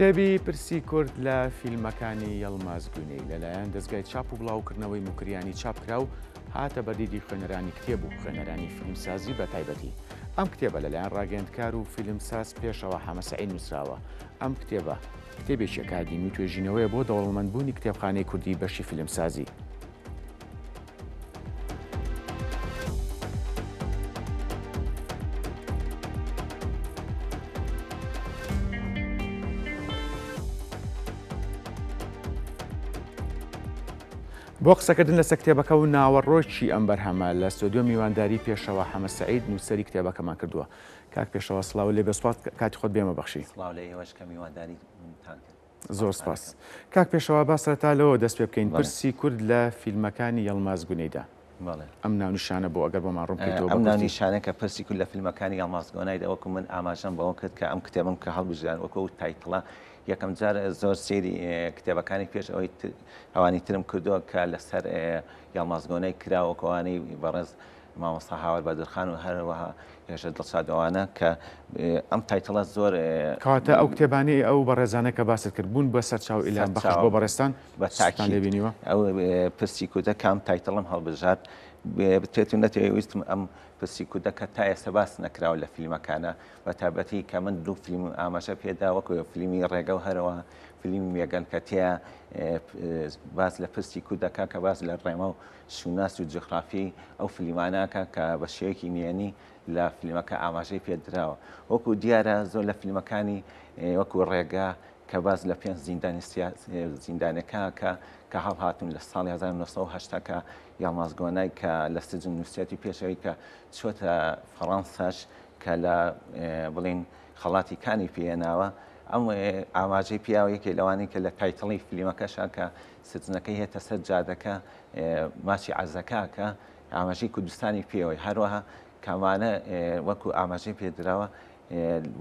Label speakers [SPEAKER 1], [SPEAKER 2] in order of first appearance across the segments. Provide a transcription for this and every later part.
[SPEAKER 1] کتێبی پرسی کورد لە فیلمەکانی یەڵماز گوێنەی لەلایەن دەستگای چاپ و بڵاوکردنەوەی موکریانی چاپکرا و هاتە بەدیدی خوێنەرانی کتێب و خوێنەرانی فیلمسازی بە تایبەتی. ئەم کتێبە لەلایەن ڕاگەیەندکار و فیلمساز پێشەوە حەمەسەعید نووسراوە. ئەم کتێبە کتێبێکی ئەکادیمی و توێژینەوەیە بۆ دەوڵەمەندبوونی کتێبخانەی کوردی بەشی فیلمسازی. بۆ قسەکردن لەسەر کتێبەکە و ناوەڕۆکی ئەم بەرهەمە لە ستۆدیۆ میوانداری پێشەوە حەمەسەعید نووسەری کتێبەکەمان کردووە. کاک پێشەوە سڵاو لێ بێسوات کاتی خۆت بێمە بەخشی.
[SPEAKER 2] سڵاو لێ ئێوەش کە میوانداری
[SPEAKER 1] زۆر سپاس. کاک پێشەوە با سەرەتا لەوە دەست پێ بکەین پرسی کورد لە فیلمەکانی یەڵماز گونەیدا. ئەم ناونیشانە بۆ ئەگەر بۆمان ڕوون بکەیتەوە.
[SPEAKER 2] ئەم ناونیشانە کە پرسی کورد لە فیلمەکانی یەڵماز گۆنایدا وەکو من ئاماژەم بەوە کرد کە ئەم کتێبم کە هەڵبژێران وەکو تایتڵە یەکەم جار زۆر سێری کتێبەکانی پێش ئەوەی ئەوانی ترم کردووە کە لەسەر یەڵماز گۆنەی کراوەکەوانی بەڕێز مامۆستا هاوار بەدرخان و هەروەها هێشە دڵشادەوانە کە ئەم تایتڵە زۆر
[SPEAKER 1] کەواتە ئەو کتێبانەی ئەو بەڕێزانە کە باست کرد بوون بە سەرچاو ئیلان بەخش بۆ بەڕێستان
[SPEAKER 2] بە تاکید
[SPEAKER 1] لێبینیوە.
[SPEAKER 2] ئەو پرسی کوردە کام تایتڵم هەڵبژار بتێت نەتەویستم ئەم پرسی کوردەکە تا ئێستا باس نەکراوە لە فیلمەکانە بە تایبەتی کە من دوو فیلم ئاماژە پێدا وەکو فیلمی ڕێگە و هەرەوە فیلمی مێگەن کە تیا باس لە پرسی کوردەکە کە باس لە ڕێمە و شوناس و جغرافی ئەو فیلمانەکە کە بە شێوەیەکی نوێنی لە فیلمەکە ئاماژەی پێدراوە. وەکو دیارە زۆر لە فیلمەکانی وەکو ڕێگە کە باز لە پێنج زیندانەکە کە هەڵهاتون لە ساڵی 1970 کە یەڵماز گۆنای کە لە سجن نووسەتی پێشەوەی کە چۆتە فەڕەنساش کە لە بڵین خەڵاتی کانی پێێناوە ئەم ئاماژەی پیاوە یەکێ لەوانی کە لە تایتڵی فیلمەکەشان کە سجنەکەی هێتە سەر جادەکە ماچی عەرزەکە کە ئاماژەی کوردستانی پێوەی هەروەها کامانە وەکو ئاماژەی پێدراوە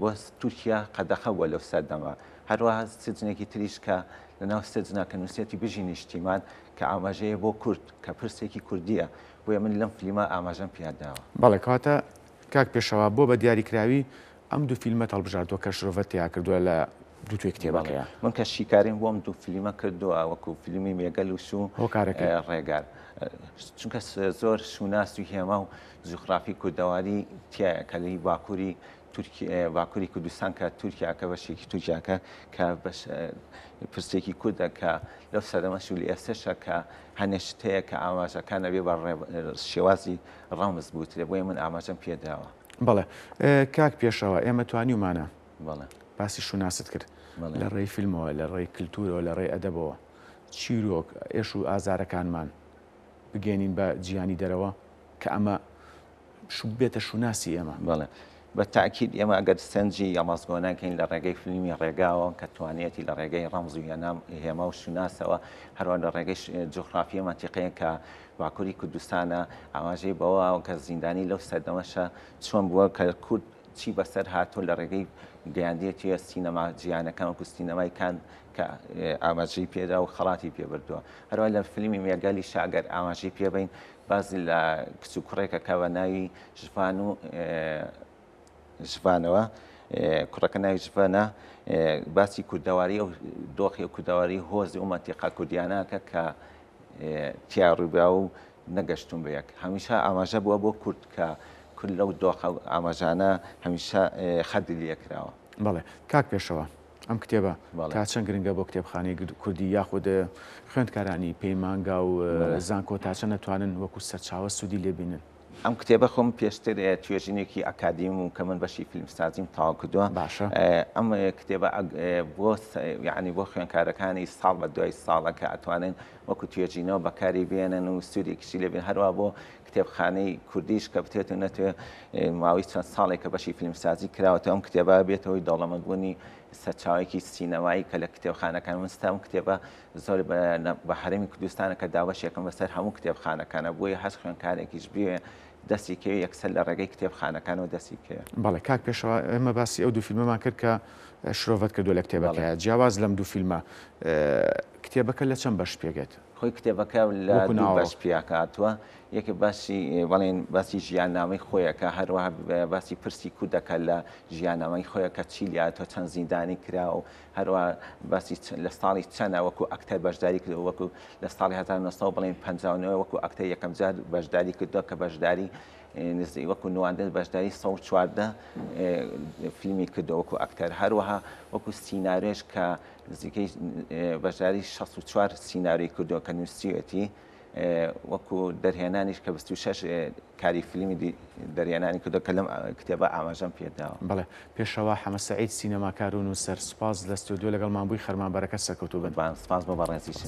[SPEAKER 2] بۆ تورکیا قەدەخەوە لەو سەردەما هەروەها سجنێکی تریش کە لەناو سجنەکە نووسەتی بژی نیشتیمان کە ئاماژەیە بۆ کورد کە پرسێکی کوردیە بۆیە من لەم فیلمە ئاماژەم پیاداوە.
[SPEAKER 1] بەڵێ کاتە کاک پێشەوە بۆ بە دیاریکراوی ئەم دوو فیلمە هەڵبژاردووە کە شرۆڤەت تیا کردووە لە دوو کتێبەکەیە.
[SPEAKER 2] من کە شیکاریم بۆم دوو فیلمە کردووە وەکو فیلمی مێگەل و شو ڕێگار چونکە زۆر شوناس و هێمە و جوغرافی کوردەواری تایە کە لەی باکووری کوردستان کە تورکیاکە بەشێکی تورکیاکە کە پرسێکی کوردە کە لەو سەردەمەش و لە ئێستاشە کە هەنێشتەیە کە ئاماژەکانە بێ بە شێوازی ڕەمز بووترێ بۆیە من ئاماژەم پێداوە.
[SPEAKER 1] بەڵێ کاک پێشەوە ئێمە توانیومانە
[SPEAKER 2] بەڵێ
[SPEAKER 1] باسی شوناست کرد لە ڕێی فیلمەوە لە ڕێی کللتورەوە لە ڕێی ئەدەبەوە چیرۆک ئێش و ئازارەکانمان بگەێنین بە جیهانی دەرەوە کە ئەمە بێتە شوناسی ئێمە.
[SPEAKER 2] بەڵێ بە تاکید ئێمە ئەگەر سەنجی یەڵماز گۆناکەین لە ڕێگەی فیلمی ڕێگاوە کە توانێتی لە ڕێگەی ڕەمز و هێمە و شوناسەوە هەروە لە ڕێگەی جوغرافیە مەنتیقەیە کە باکووری کوردستانە ئاماژەی بەوە کە زیندانی لەو سەردەمەشە چۆن بووە کە کورد چی بەسەر هاتۆ لە ڕێگەی گەیاندێتیە سینەما جیهانەکان وەکو سینەمایکان کە ئاماژەی پێدا و خەڵاتی پێبردووە. هەروە لە فیلمی مێگەلی شاگەر ئاماژەی پێبین بازی لە کچ و کوڕێکە کەوە ناوی ژڤان و ژڤانەوە کوڕەکە ناوی ژڤەنە باسی کوردەواری و دۆخی و کوردەواری هۆزی و مەنتیقە کوردیانەکە کە تیا ڕووبا و نەگەشتون بە یەک هەمیشە ئاماژە بووە بۆ کورد کە کورد لەو دۆخە ئاماژانە هەمیشە خەدی لێکراوە.
[SPEAKER 1] بەڵێ کاک پێشەوە ئەم کتێبە تا چەند گرنگە بۆ کتێبخانەی کوردی یاخود خوێندکارانی پەیمانگا و زانکۆ تا چەند نەتوانن وەکو سەرچاوە سوودی لێبینن.
[SPEAKER 2] ئەم کتێبە خۆم پێشتر توێژینێکی ئەکادیم و کە من بەشی فیلمسازیم تاوا کردووە.
[SPEAKER 1] باشە
[SPEAKER 2] ئەم کتێبە بۆ یعنی بۆ خوێندکارەکانی ساڵ بە دوای ساڵە کە ئەتوانن وەکو توێژینەوە بەکاری بێنن و سوودێکیشی لێبێن هەروە بۆ کتێبخانەی کوردیش کە بتێت و نەتوێ ماوەی چەند ساڵێک کە بەشی فیلمسازی کراوەتە ئەم کتێبە بێتەوەی دەوڵەمەندبوونی سەرچاوێکی سینەمایی کە لە کتێبخانەکان وستام کتێبە زۆر بە هەرێمی کوردستانە کە داوەشێکم بەسەر هەموو کتێبخانەکانە بۆیە هەست خوێندکارێکیش بێ دەستی کەوێ یەکسەر لە ڕێگەی کتێبخانەکانەوە دەستی بکەوێت.
[SPEAKER 1] بەڵێ کاک پێشەوە ئێمە باسی ئەو دوو فیلمەمان کرد کە شرۆڤەت کردو لە کتێبەکە جیاواز لەم دوو فیلمە کتێبەکە لە چەند بەش پێگێت
[SPEAKER 2] خۆی کتێبەکە لە دوو بەش پیاکاتوە یەکێ باسی بەڵێن باسی ژیاننامەی خۆیەکە هەروەها باسی پرسی کودەکە لە ژیاننامەی خۆیەکە چیلیاتۆ چەند زیندانی کرا و هەروە باسی لە ساڵی چەندە وەکو ئەکتەر بەشداری کردو وەکو لە ساڵی 1950 بڵێن 59 وەکو ئەکتەر یەکەم جار بەشداری کردو کە بەشداری نزی وەکو نواندن بەشداری 114 فیلمی کردو وەکو ئەکتەر هەروەها وەکو سینارێش کە نزیکەی بەشداری 64 سیناری کردو کە نووسیەتی وەکو دەرهێنانیش کە 26 کاری فیلمی دەرهێنانی کردو کە لەم کتێبە ئاماژەم پێداوە.
[SPEAKER 1] بەڵێ پێشەوە حەمە سەعید سینەماکار و نووسەر سپاس لە ستودیۆ لەگەڵمان بووی خەرمانبەرەکە سەرکەوتوو بن.
[SPEAKER 2] سپاس بە بەڕێزیش.